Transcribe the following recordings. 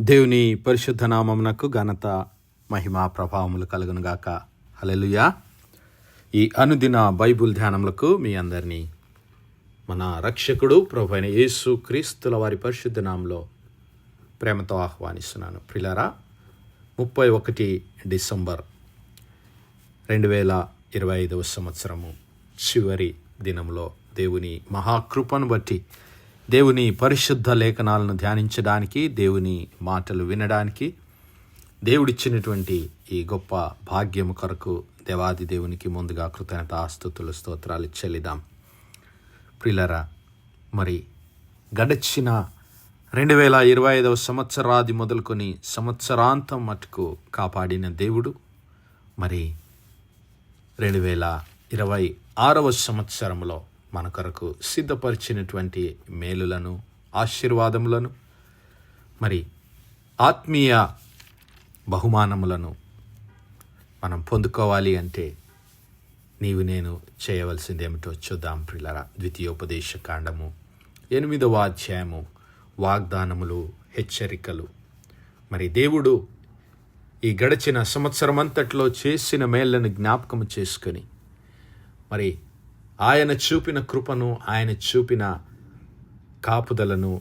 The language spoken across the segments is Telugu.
దేవుని పరిశుద్ధ నామమునకు ఘనత మహిమ ప్రభావములు కలుగునుగాక. హల్లెలూయా. ఈ అనుదిన బైబుల్ ధ్యానములకు మీ అందరినీ మన రక్షకుడు ప్రభువైన యేసు క్రీస్తుల వారి పరిశుద్ధ నామములో ప్రేమతో ఆహ్వానిస్తున్నాను. ప్రియులారా, 31 డిసెంబర్ 2025 సంవత్సరము చివరి దినంలో దేవుని మహాకృపను బట్టి దేవుని పరిశుద్ధ లేఖనాలను ధ్యానించడానికి, దేవుని మాటలు వినడానికి దేవుడిచ్చినటువంటి ఈ గొప్ప భాగ్యము కొరకు దేవాది దేవునికి ముందుగా కృతజ్ఞతాస్తుతులు స్తోత్రాలు చెల్లిదాం. ప్రియులారా, మరి గడచిన 2025 సంవత్సరాది మొదలుకొని సంవత్సరాంతం మటుకు కాపాడిన దేవుడు మరి 2026 సంవత్సరంలో మన కొరకు సిద్ధపరిచినటువంటి మేలులను, ఆశీర్వాదములను, మరి ఆత్మీయ బహుమానములను మనం పొందుకోవాలి అంటే నీవు నేను చేయవలసింది ఏమిటో చూద్దాం. ప్రియులారా, ద్వితీయోపదేశ కాండము 8వ అధ్యాయము వాగ్దానములు, హెచ్చరికలు. మరి దేవుడు ఈ గడిచిన సంవత్సరం అంతట్లో చేసిన మేళ్లను జ్ఞాపకం చేసుకొని మరి ఆయన చూపిన కృపను, ఆయన చూపిన కాపుదలను,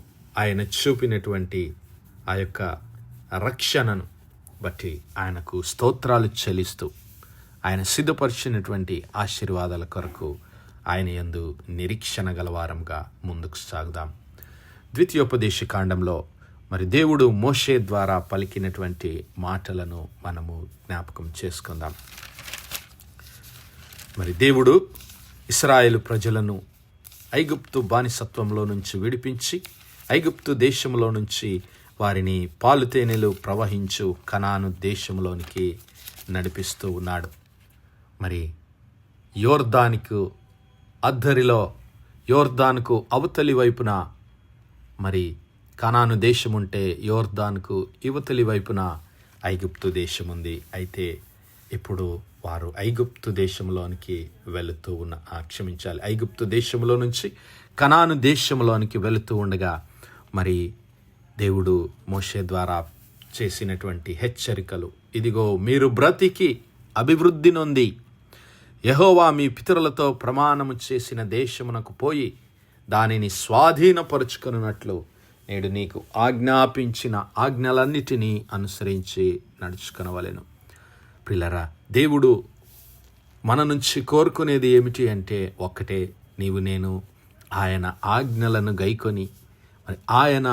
ఆయన చూపినటువంటి ఆ యొక్క రక్షణను బట్టి ఆయనకు స్తోత్రాలు చెల్లిస్తూ ఆయన సిద్ధపరిచినటువంటి ఆశీర్వాదాల కొరకు ఆయన యందు నిరీక్షణ గలవారంగా ముందుకు సాగుదాం. ద్వితీయోపదేశ కాండంలో మరి దేవుడు మోషే ద్వారా పలికినటువంటి మాటలను మనము జ్ఞాపకం చేసుకుందాం. మరి దేవుడు ఇశ్రాయేలు ప్రజలను ఐగుప్తు బానిసత్వంలో నుంచి విడిపించి ఐగుప్తు దేశంలో నుంచి వారిని పాలుతేనెలు ప్రవహించు కనాను దేశంలోనికి నడిపిస్తూ ఉన్నాడు. మరి యోర్దానుకు అవతలి వైపున మరి కనాను దేశం ఉంటే యోర్దానుకు ఇవతలి వైపున ఐగుప్తు దేశం ఉంది. అయితే ఇప్పుడు వారు ఐగుప్తు దేశంలోనికి వెళుతూ ఐగుప్తు దేశంలో నుంచి కనాను దేశంలోనికి వెళుతూ ఉండగా మరి దేవుడు మోషే ద్వారా చేసినటువంటి హెచ్చరికలు, ఇదిగో మీరు బ్రతికి అభివృద్ధి నొంది యెహోవా మీ పితరులతో ప్రమాణము చేసిన దేశమునకు పోయి దానిని స్వాధీనపరుచుకున్నట్లు నేడు నీకు ఆజ్ఞాపించిన ఆజ్ఞలన్నిటినీ అనుసరించి నడుచుకొనవలెను. ప్రియులారా, దేవుడు మన నుంచి కోరుకునేది ఏమిటి అంటే ఒక్కటే, నీవు నేను ఆయన ఆజ్ఞలను గైకొని మరి ఆయన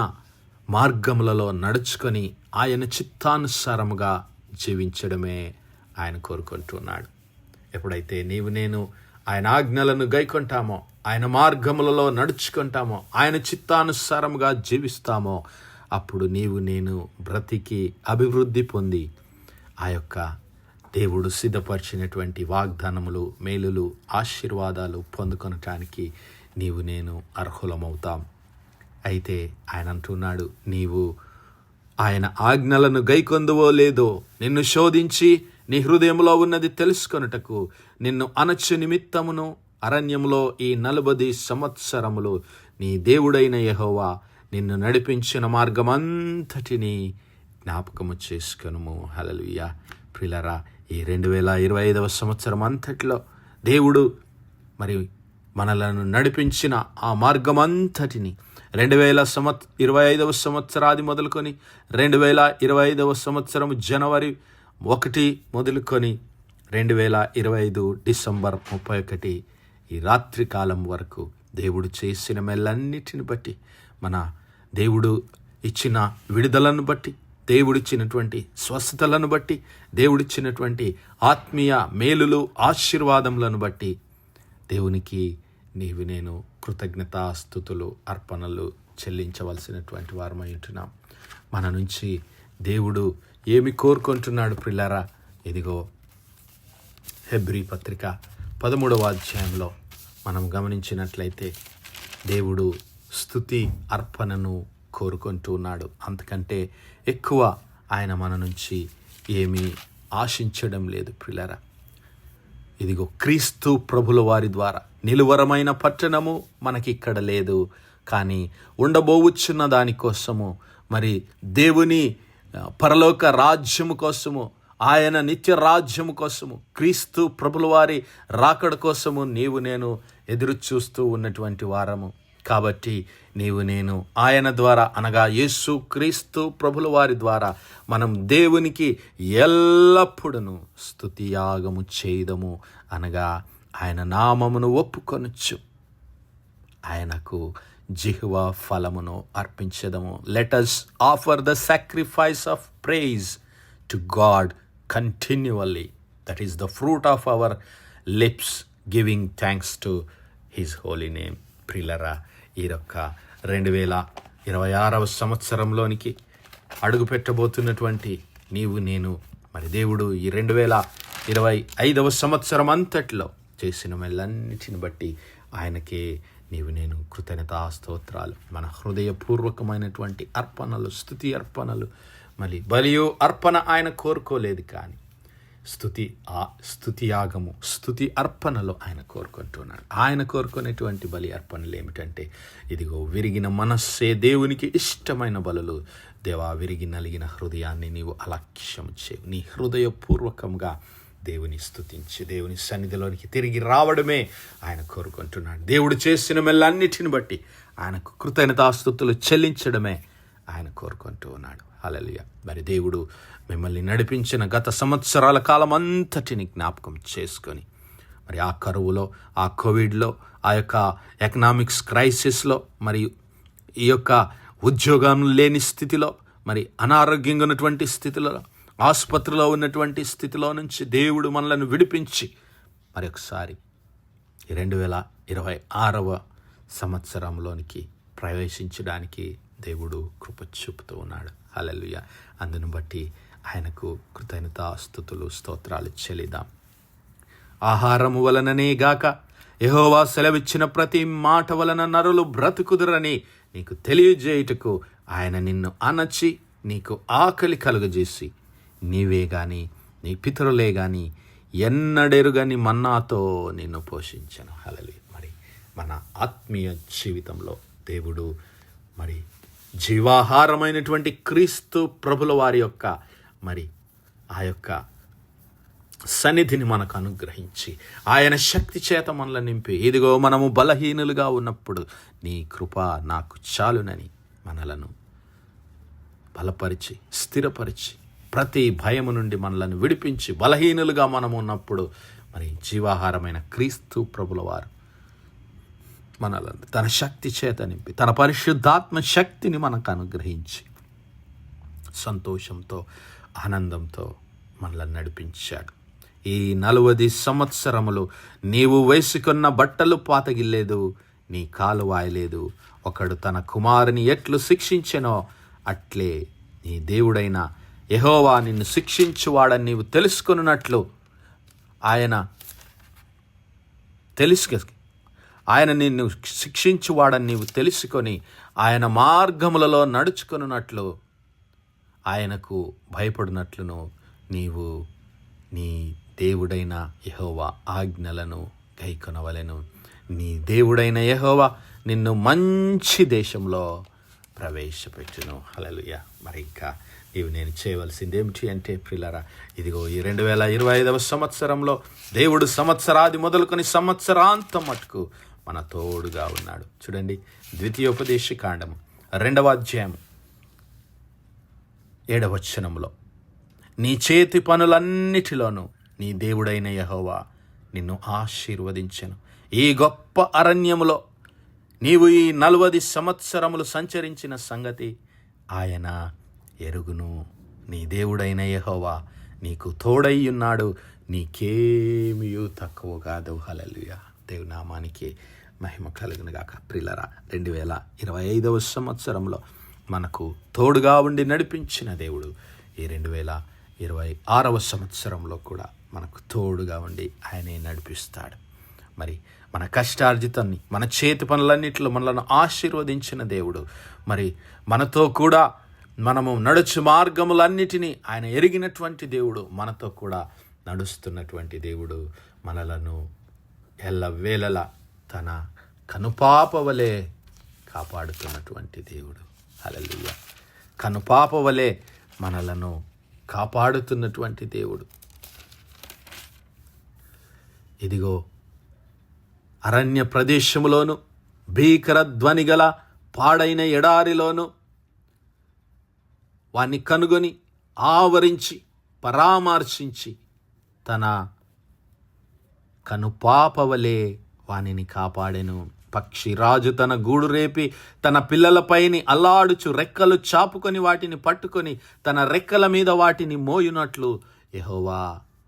మార్గములలో నడుచుకొని ఆయన చిత్తానుసారముగా జీవించడమే ఆయన కోరుకుంటున్నాడు. ఎప్పుడైతే నీవు నేను ఆయన ఆజ్ఞలను గైకొంటామో, ఆయన మార్గములలో నడుచుకుంటామో, ఆయన చిత్తానుసారముగా జీవిస్తామో, అప్పుడు నీవు నేను బ్రతికి అభివృద్ధి పొంది ఆ యొక్క దేవుడు సిద్ధపరిచినటువంటి వాగ్దానములు, మేలులు, ఆశీర్వాదాలు పొందుకొనటానికి నీవు నేను అర్హులమవుతాం. అయితే ఆయన అంటున్నాడు, నీవు ఆయన ఆజ్ఞలను గైకొందువో లేదో నిన్ను శోధించి నీ హృదయంలో ఉన్నది తెలుసుకొనుటకు నిన్ను అనచు నిమిత్తమును అరణ్యములో ఈ 40 సంవత్సరములు నీ దేవుడైన యెహోవా నిన్ను నడిపించిన మార్గమంతటినీ జ్ఞాపకము చేసుకొనుము. హల్లెలూయా. ప్రియులారా, ఈ 2025 సంవత్సరం అంతట్లో దేవుడు మరి మనలను నడిపించిన ఆ మార్గమంతటిని 2025 సంవత్సరాది మొదలుకొని 2025 సంవత్సరం జనవరి 1 మొదలుకొని 2025 డిసెంబర్ 31 ఈ రాత్రి కాలం వరకు దేవుడు చేసిన మేలన్నిటిని బట్టి, మన దేవుడు ఇచ్చిన విడుదలను బట్టి, దేవుడిచ్చినటువంటి స్వస్థతలను బట్టి, దేవుడిచ్చినటువంటి ఆత్మీయ మేలులు, ఆశీర్వాదములను బట్టి దేవునికి నీవు నేను కృతజ్ఞతాస్తుతులు, అర్పణలు చెల్లించవలసినటువంటి వారమై ఉంటున్నాం. మన నుంచి దేవుడు ఏమి కోరుకుంటున్నాడు ప్రియులారా? ఇదిగో హెబ్రీ పత్రిక 13వ అధ్యాయంలో మనం గమనించినట్లయితే దేవుడు స్తుతి అర్పణను కోరుకుంటూ ఉన్నాడు. అంతకంటే ఎక్కువ ఆయన మన నుంచి ఏమీ ఆశించడం లేదు. ప్రియులారా, ఇదిగో క్రీస్తు ప్రభుల వారి ద్వారా నిలువరమైన పట్టణము మనకిక్కడ లేదు, కానీ ఉండబోవుచున్న దానికోసము మరి దేవుని పరలోక రాజ్యము కోసము, ఆయన నిత్య రాజ్యము కోసము, క్రీస్తు ప్రభుల వారి రాకడ కోసము నీవు నేను ఎదురు చూస్తూ ఉన్నటువంటి వారము. కాబట్టి నీవు నేను ఆయన ద్వారా, అనగా యేసు క్రీస్తు ప్రభుల వారి ద్వారా మనం దేవునికి ఎల్లప్పుడూ స్తుతియాగము చేయదము, అనగా ఆయన నామమును ఒప్పుకొనొచ్చు, ఆయనకు జిహ్వా ఫలమును అర్పించదము. Let us offer the sacrifice of praise to God continually. That is the fruit of our lips, giving thanks to his holy name. ప్రియులారా, ఈ యొక్క 2026వ సంవత్సరంలోనికి అడుగు పెట్టబోతున్నటువంటి నీవు నేను, మరి దేవుడు ఈ 2025వ సంవత్సరం అంతట్లో చేసిన మేలన్నిటిని బట్టి ఆయనకే నీవు నేను కృతజ్ఞతాస్తోత్రాలు, మన హృదయపూర్వకమైనటువంటి అర్పణలు, స్తుతి అర్పణలు, మళ్ళీ బలియు అర్పణ ఆయన కోరుకోలేదు, కానీ స్తుతి యాగము, స్తుతి అర్పణలు ఆయన కోరుకుంటున్నాడు. ఆయన కోరుకునేటువంటి బలి అర్పణలు ఏమిటంటే, ఇదిగో విరిగిన మనస్సే దేవునికి ఇష్టమైన బలులు. దేవా, విరిగి నలిగిన హృదయాన్ని నీవు అలక్ష్యం చేయు. నీ హృదయపూర్వకంగా దేవుని స్తుతించి దేవుని సన్నిధిలోనికి తిరిగి రావడమే ఆయన కోరుకుంటున్నాడు. దేవుడు చేసిన మేలన్నిటిని బట్టి ఆయనకు కృతజ్ఞతాస్తుతులు చెల్లించడమే ఆయన కోరుకుంటూ ఉన్నాడు. హల్లెలూయా. మరి దేవుడు మిమ్మల్ని నడిపించిన గత సంవత్సరాల కాలం అంతటిని జ్ఞాపకం చేసుకొని, మరి ఆ కరువులో, ఆ కోవిడ్లో, ఆ యొక్క ఎకనామిక్స్ క్రైసిస్లో, మరియు ఈ యొక్క ఉద్యోగం లేని స్థితిలో, మరి అనారోగ్యంగా ఉన్నటువంటి స్థితిలో, ఆసుపత్రిలో ఉన్నటువంటి స్థితిలో నుంచి దేవుడు మనలను విడిపించి మరొకసారి 2026వ సంవత్సరంలోనికి ప్రవేశించడానికి దేవుడు కృప చూపుతూ ఉన్నాడు. హల్లెలూయా. అందును బట్టి ఆయనకు కృతజ్ఞతాస్తుతులు, స్తోత్రాలు చెల్లిద్దాం. ఆహారము వలననే గాక యెహోవా సెలవిచ్చిన ప్రతి మాట వలన నరులు బ్రతుకుదురని నీకు తెలియజేయుటకు ఆయన నిన్ను అణచి నీకు ఆకలి కలుగజేసి, నీవే గాని నీ పితరులే గాని ఎన్నడెరుగని మన్నాతో నిన్ను పోషించను. హల్లెలూయా. మరి మన ఆత్మీయ జీవితంలో దేవుడు మరి జీవాహారమైనటువంటి క్రీస్తు ప్రభుల వారి యొక్క మరి ఆ యొక్క సన్నిధిని మనకు అనుగ్రహించి, ఆయన శక్తి చేత మనల్ని నింపి, ఇదిగో మనము బలహీనులుగా ఉన్నప్పుడు నీ కృప నాకు చాలునని మనలను బలపరిచి, స్థిరపరిచి, ప్రతి భయము నుండి మనలను విడిపించి, బలహీనులుగా మనము ఉన్నప్పుడు మరి జీవాహారమైన క్రీస్తు ప్రభుల వారు మనలను తన శక్తి చేత నింపి, తన పరిశుద్ధాత్మ శక్తిని మనకు అనుగ్రహించి, సంతోషంతో, ఆనందంతో మనల్ని నడిపించాడు. ఈ 40 సంవత్సరములు నీవు వేసుకున్న బట్టలు పాతగిల్లేదు, నీ కాలు వాయలేదు. ఒకడు తన కుమారుని ఎట్లు శిక్షించెనో అట్లే నీ దేవుడైన యెహోవా నిన్ను శిక్షించువాడని నీవు తెలుసుకొనున్నట్లు ఆయన నిన్ను శిక్షించువాడని నీవు తెలుసుకొని ఆయన మార్గములలో నడుచుకొనున్నట్లు, ఆయనకు భయపడినట్లును నీవు నీ దేవుడైన యెహోవా ఆజ్ఞలను గైకొనవలెను. నీ దేవుడైన యెహోవా నిన్ను మంచి దేశంలో ప్రవేశపెట్టును. హల్లెలూయా. మరి ఇంకా నీవు నేను చేయవలసింది ఏమిటి అంటే, ప్రియులారా, ఇదిగో ఈ 2025వ సంవత్సరంలో దేవుడు సంవత్సరాది మొదలుకొని సంవత్సరాంతం మటుకు మన తోడుగా ఉన్నాడు. చూడండి, ద్వితీయోపదేశకాండము 2వ అధ్యాయం 7వ వచనంలో, నీ చేతి పనులన్నిటిలోనూ నీ దేవుడైన యెహోవా నిన్ను ఆశీర్వదించెను. ఈ గొప్ప అరణ్యములో నీవు ఈ 40 సంవత్సరములు సంచరించిన సంగతి ఆయన ఎరుగును. నీ దేవుడైన యెహోవా నీకు తోడయ్యున్నాడు, నీకేమియూ తక్కువ కాదు. హల్లెలూయా. దేవుని నామానికి మహిమ కలుగును గాక. ప్రియులారా, 2025వ సంవత్సరంలో మనకు తోడుగా ఉండి నడిపించిన దేవుడు ఈ 2026వ సంవత్సరంలో కూడా మనకు తోడుగా ఉండి ఆయనే నడిపిస్తాడు. మరి మన కష్టార్జితాన్ని, మన చేతి పనులన్నింటిలో మనలను ఆశీర్వదించిన దేవుడు, మరి మనతో కూడా మనము నడుచు మార్గములన్నిటినీ ఆయన ఎరిగినటువంటి దేవుడు, మనతో కూడా నడుస్తున్నటువంటి దేవుడు, మనలను ఎల్లవేళలా తన కనుపాప వలె కాపాడుతున్నటువంటి దేవుడు. హల్లెలూయా. కనుపాప వలె మనలను కాపాడుతున్నటువంటి దేవుడు. ఇదిగో అరణ్య ప్రదేశములోను, భీకర ధ్వని గల పాడైన ఎడారిలోను వాణ్ణి కనుగొని ఆవరించి పరామర్శించి తన కనుపాపవలే వానిని కాపాడెను. పక్షిరాజు తన గూడు రేపి తన పిల్లలపైని అల్లాడుచు రెక్కలు చాపుకొని వాటిని పట్టుకొని తన రెక్కల మీద వాటిని మోయునట్లు యెహోవా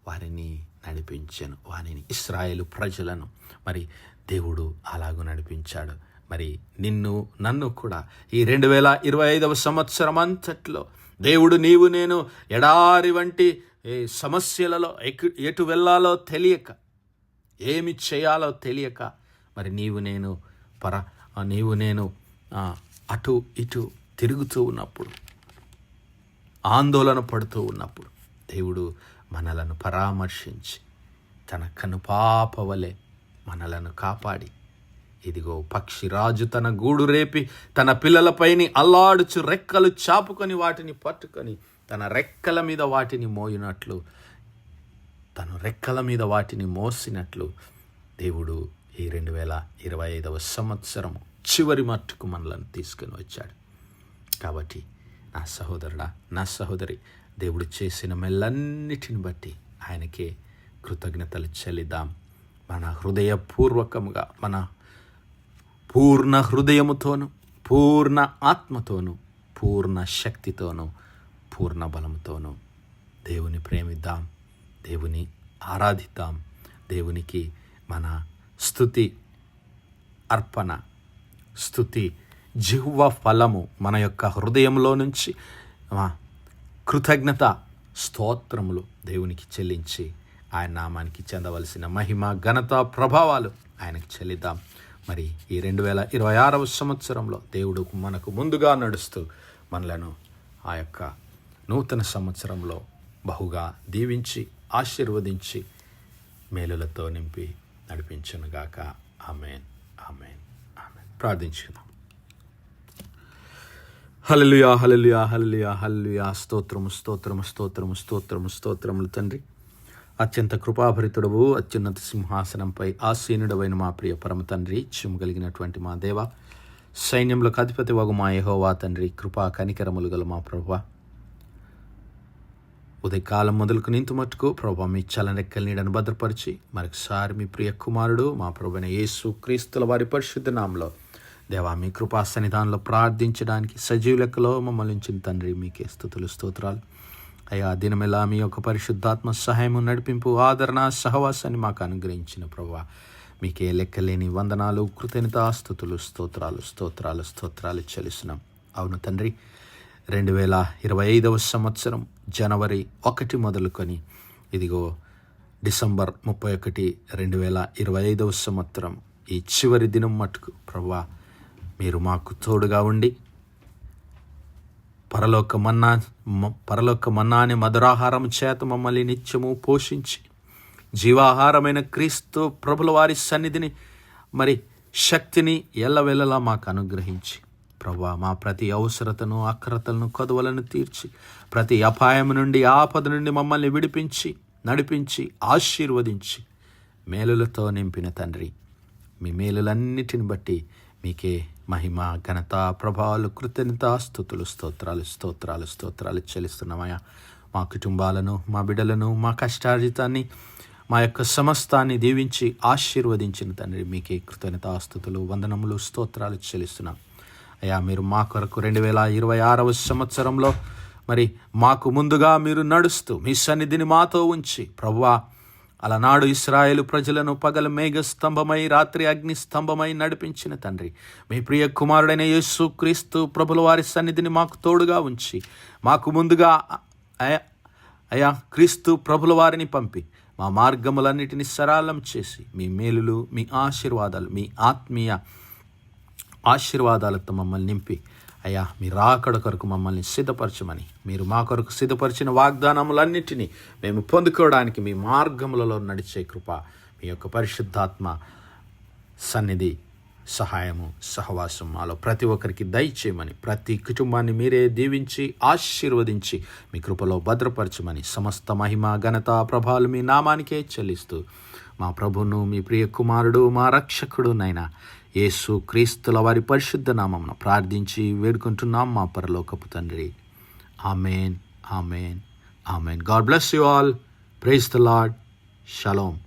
వారిని నడిపించెను. వారిని, ఇశ్రాయేలు ప్రజలను మరి దేవుడు అలాగూ నడిపించాడు. మరి నిన్ను నన్ను కూడా ఈ 2025 సంవత్సరం అంతట్లో దేవుడు నీవు నేను ఎడారి వంటి సమస్యలలో ఎటు వెళ్ళాలో తెలియక, ఏమి చేయాలో తెలియక, మరి నీవు నేను అటు ఇటు తిరుగుతూ ఉన్నప్పుడు, ఆందోళన పడుతూ ఉన్నప్పుడు దేవుడు మనలను పరామర్శించి తన కనుపాప వలె మనలను కాపాడి, ఇదిగో పక్షిరాజు తన గూడు రేపి తన పిల్లలపైని అల్లాడుచు రెక్కలు చాపుకొని వాటిని పట్టుకొని తన రెక్కల మీద వాటిని మోయినట్లు, తను రెక్కల మీద వాటిని మోసినట్లు దేవుడు ఈ 2025 సంవత్సరం చివరి మట్టుకు మనలను తీసుకొని వచ్చాడు. కాబట్టి నా సహోదరుడా, నా సహోదరి, దేవుడు చేసిన మేలన్నిటిని బట్టి ఆయనకే కృతజ్ఞతలు చెల్లిద్దాం. మన హృదయపూర్వకముగా, మన పూర్ణ హృదయముతోను, పూర్ణ ఆత్మతోను, పూర్ణ శక్తితోను, పూర్ణ బలముతోను దేవుని ప్రేమిద్దాం, దేవుని ఆరాధిద్దాం. దేవునికి మన స్తుతి అర్పణ, స్తుతి జిహ్వ ఫలము మన యొక్క హృదయంలో నుంచి కృతజ్ఞత స్తోత్రములు దేవునికి చెల్లించి ఆయన నామానికి చెందవలసిన మహిమ, ఘనత, ప్రభావాలు ఆయనకు చెల్లిద్దాం. మరి ఈ 2026 సంవత్సరంలో దేవుడు మనకు ముందుగా నడుస్తూ మనలను ఆ యొక్క నూతన సంవత్సరంలో బహుగా దీవించి ఆశీర్వదించి మేలులతో నింపి నడిపించునుగాక. ఆమేన్, ఆమేన్, ఆమేన్. ప్రార్థించుకుందాం. హల్లెలూయా, హల్లెలూయా, హల్లెలూయా, హల్లెలూయా. స్తోత్రము, స్తోత్రము, స్తోత్రము, స్తోత్రము, స్తోత్రములు తండ్రి. అత్యంత కృపాభరితుడవు, అత్యున్నత సింహాసనంపై ఆసీనుడవైన మా ప్రియ పరమ తండ్రి, చిమ్ము కలిగినటువంటి మా దేవ, సైన్యములకు అధిపతి వగు మా యెహోవా తండ్రి, కృపా కనికరములు గల మా ప్రభువా, ఉదయకాలం మొదలుకు నింతు మట్టుకు ప్రభా మీ చలనెక్కల నీడను భద్రపరిచి మరొకసారి మీ ప్రియ కుమారుడు మా ప్రభువైన యేసు క్రీస్తుల వారి పరిశుద్ధ నామములో దేవా మీ కృపా సన్నిధానంలో ప్రార్థించడానికి సజీవ లెక్కలో మమ్మల్ని ఉంచిన తండ్రి, మీకే స్తుతులు, స్తోత్రాలు. అయ్యా, దినమెలా మీ యొక్క పరిశుద్ధాత్మ సహాయము, నడిపింపు, ఆదరణ, సహవాసాన్ని మాకు అనుగ్రహించిన ప్రభువా మీకే లెక్కలేని వందనాలు, కృతజ్ఞతాస్తుతులు, స్తోత్రాలు, స్తోత్రాలు, స్తోత్రాలు చెల్లిస్తున్నాం. అవును తండ్రి, 2025 సంవత్సరం జనవరి 1 మొదలుకొని ఇదిగో డిసెంబర్ 31, 2025 సంవత్సరం ఈ చివరి దినం మట్టుకు ప్రభువా మీరు మాకు తోడుగా ఉండి పరలోక మన్నా అనే మధురాహారం చేత మమ్మల్ని నిత్యము పోషించి జీవాహారమైన క్రీస్తు ప్రభుల వారి సన్నిధిని మరి శక్తిని ఎల్లవెల్లలా మాకు అనుగ్రహించి ప్రభువా మా ప్రతి అవసరతను, అక్రతలను, కొదవలను తీర్చి ప్రతి అపాయం నుండి, ఆపద నుండి మమ్మల్ని విడిపించి నడిపించి ఆశీర్వదించి మేలులతో నింపిన తండ్రి, మీ మేలులన్నిటిని బట్టి మీకే మహిమ, ఘనత, ప్రభావాలు, కృతజ్ఞత, స్తుతులు, స్తోత్రాలు, స్తోత్రాలు, స్తోత్రాలు చెల్లిస్తున్నామయ్యా. మా కుటుంబాలను, మా బిడ్డలను, మా కష్టార్జితాన్ని, మా యొక్క సమస్తాన్ని దీవించి ఆశీర్వదించిన తండ్రి, మీకే కృతజ్ఞత, స్తుతులు, వందనములు, స్తోత్రాలు చెల్లిస్తున్నాం అయ్యా. మీరు మా కొరకు 2026 సంవత్సరంలో మరి మాకు ముందుగా మీరు నడుస్తూ మీ సన్నిధిని మాతో ఉంచి ప్రభువా అలనాడు ఇశ్రాయేలు ప్రజలను పగలు మేఘస్తంభమై, రాత్రి అగ్ని స్తంభమై నడిపించిన తండ్రి, మీ ప్రియ కుమారుడైన యేసు క్రీస్తు ప్రభుల వారి సన్నిధిని మాకు తోడుగా ఉంచి మాకు ముందుగా అయా క్రీస్తు ప్రభుల వారిని పంపి మా మార్గములన్నిటిని సరళం చేసి మీ మేలులు, మీ ఆశీర్వాదాలు, మీ ఆత్మీయ ఆశీర్వాదాలతో మమ్మల్ని నింపి అయ్యా మీ రాకడ కొరకు మమ్మల్ని సిద్ధపరచమని, మీరు మా కొరకు సిద్ధపరిచిన వాగ్దానములన్నిటినీ మేము పొందుకోవడానికి మీ మార్గములలో నడిచే కృప మీ యొక్క పరిశుద్ధాత్మ సన్నిధి సహాయము, సహవాసం మాలో ప్రతి ఒక్కరికి దయచేయమని, ప్రతి కుటుంబాన్ని మీరే దీవించి ఆశీర్వదించి మీ కృపలో భద్రపరచమని, సమస్త మహిమ, ఘనత, ప్రభావాలు మీ నామానికే చెల్లిస్తూ మా ప్రభువును, మీ ప్రియ కుమారుడు, మా రక్షకుడు నైనా యేసు క్రీస్తుల వారి పరిశుద్ధ నామమున ప్రార్థించి వేడుకుంటున్నాం మా పరలోకపు తండ్రి. Amen, amen, amen. God bless you all. Praise the Lord. Shalom.